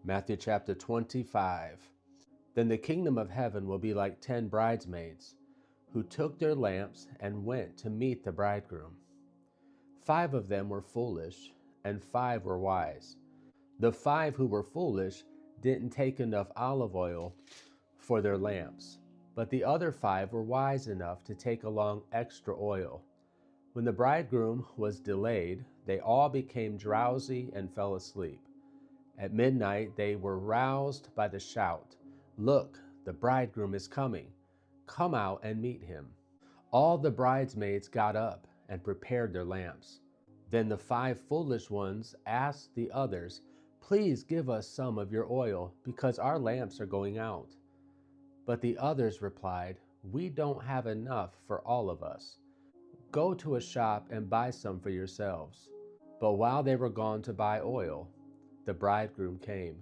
Matthew chapter 25. Then the kingdom of heaven will be like 10 bridesmaids who took their lamps and went to meet the bridegroom. 5 of them were foolish, and 5 were wise. The 5 who were foolish didn't take enough olive oil for their lamps, but the other 5 were wise enough to take along extra oil. When the bridegroom was delayed, they all became drowsy and fell asleep. At midnight, they were roused by the shout, "Look, the bridegroom is coming. Come out and meet him." All the bridesmaids got up and prepared their lamps. Then the 5 foolish ones asked the others, "Please give us some of your oil, because our lamps are going out." But the others replied, "We don't have enough for all of us. Go to a shop and buy some for yourselves." But while they were gone to buy oil, the bridegroom came.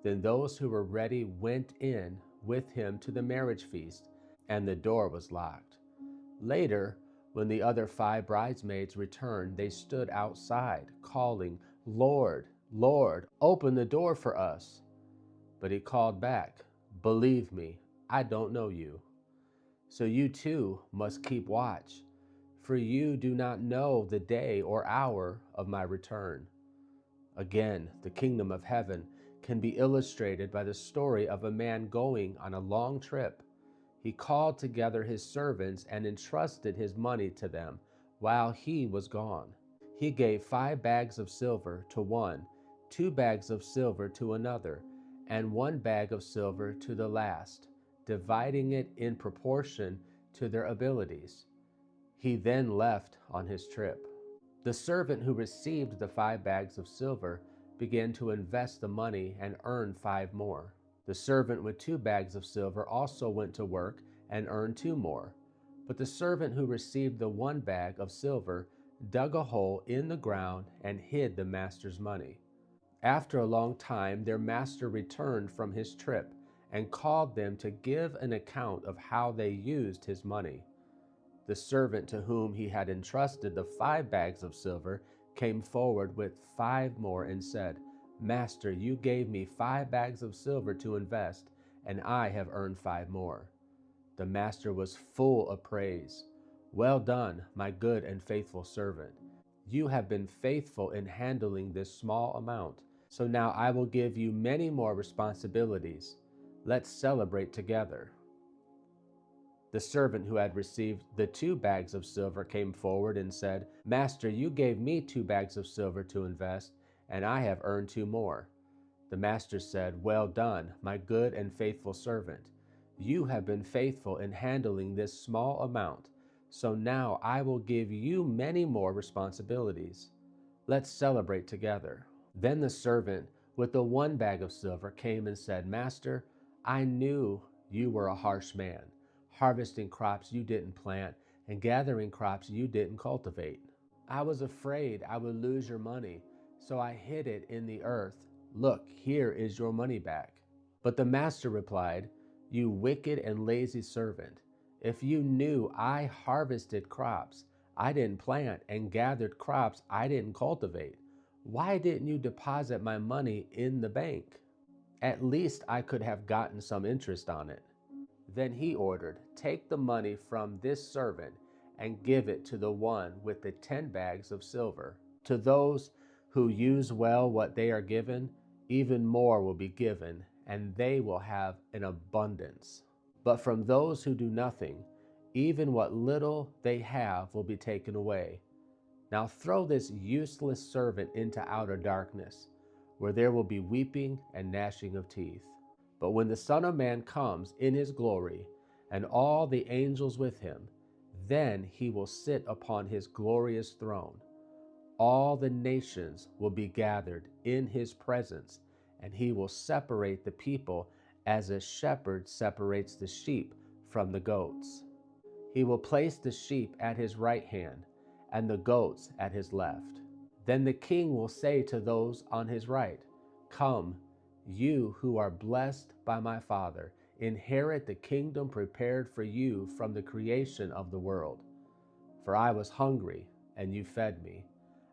Then those who were ready went in with him to the marriage feast, and the door was locked. Later, when the other 5 bridesmaids returned, they stood outside, calling, "Lord, Lord, open the door for us." But he called back, "Believe me, I don't know you. So you too must keep watch, for you do not know the day or hour of my return." Again, the kingdom of heaven can be illustrated by the story of a man going on a long trip. He called together his servants and entrusted his money to them while he was gone. He gave 5 bags of silver to one, 2 bags of silver to another, and 1 bag of silver to the last, dividing it in proportion to their abilities. He then left on his trip. The servant who received the 5 bags of silver began to invest the money and earned 5 more. The servant with 2 bags of silver also went to work and earned 2 more. But the servant who received the 1 bag of silver dug a hole in the ground and hid the master's money. After a long time, their master returned from his trip and called them to give an account of how they used his money. The servant to whom he had entrusted the 5 bags of silver came forward with 5 more and said, "Master, you gave me 5 bags of silver to invest, and I have earned 5 more." The master was full of praise. "Well done, my good and faithful servant. You have been faithful in handling this small amount, so now I will give you many more responsibilities. Let's celebrate together." The servant who had received the 2 bags of silver came forward and said, "Master, you gave me 2 bags of silver to invest, and I have earned 2 more." The master said, "Well done, my good and faithful servant. You have been faithful in handling this small amount, so now I will give you many more responsibilities. Let's celebrate together." Then the servant with the 1 bag of silver came and said, "Master, I knew you were a harsh man, harvesting crops you didn't plant and gathering crops you didn't cultivate. I was afraid I would lose your money, so I hid it in the earth. Look, here is your money back." But the master replied, "You wicked and lazy servant. If you knew I harvested crops I didn't plant and gathered crops I didn't cultivate, why didn't you deposit my money in the bank? At least I could have gotten some interest on it." Then he ordered, "Take the money from this servant and give it to the one with the 10 bags of silver. To those who use well what they are given, even more will be given, and they will have an abundance. But from those who do nothing, even what little they have will be taken away. Now throw this useless servant into outer darkness, where there will be weeping and gnashing of teeth. But when the Son of Man comes in his glory, and all the angels with him, then he will sit upon his glorious throne. All the nations will be gathered in his presence, and he will separate the people as a shepherd separates the sheep from the goats. He will place the sheep at his right hand and the goats at his left. Then the king will say to those on his right, 'Come, you who are blessed by my Father, inherit the kingdom prepared for you from the creation of the world. For I was hungry, and you fed me.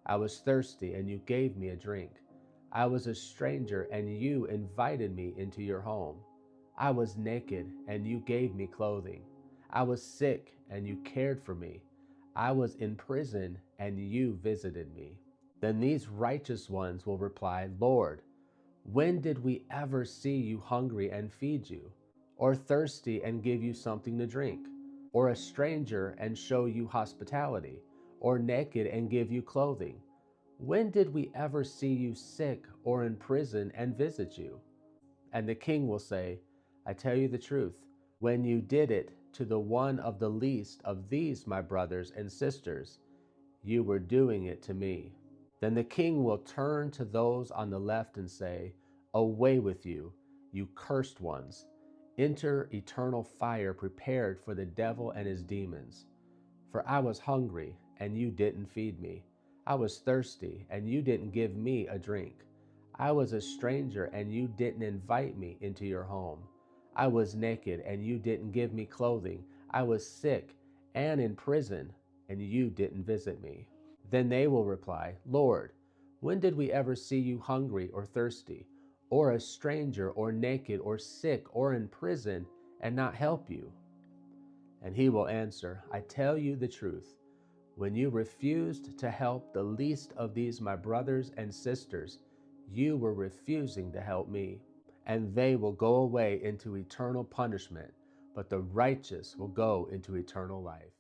I was thirsty, and you gave me a drink. I was a stranger, and you invited me into your home. I was naked, and you gave me clothing. I was sick, and you cared for me. I was in prison, and you visited me. Then these righteous ones will reply, Lord, when did we ever see you hungry and feed you, or thirsty and give you something to drink, or a stranger and show you hospitality, or naked and give you clothing? When did we ever see you sick or in prison and visit you? And the king will say, I tell you the truth, when you did it to the one of the least of these, my brothers and sisters, you were doing it to me. Then the king will turn to those on the left and say, Away with you, you cursed ones. Enter eternal fire prepared for the devil and his demons. For I was hungry, and you didn't feed me. I was thirsty, and you didn't give me a drink. I was a stranger, and you didn't invite me into your home. I was naked, and you didn't give me clothing. I was sick and in prison, and you didn't visit me. Then they will reply, Lord, when did we ever see you hungry or thirsty, or a stranger, or naked, or sick, or in prison, and not help you? And he will answer, I tell you the truth. When you refused to help the least of these my brothers and sisters, you were refusing to help me. And they will go away into eternal punishment, but the righteous will go into eternal life.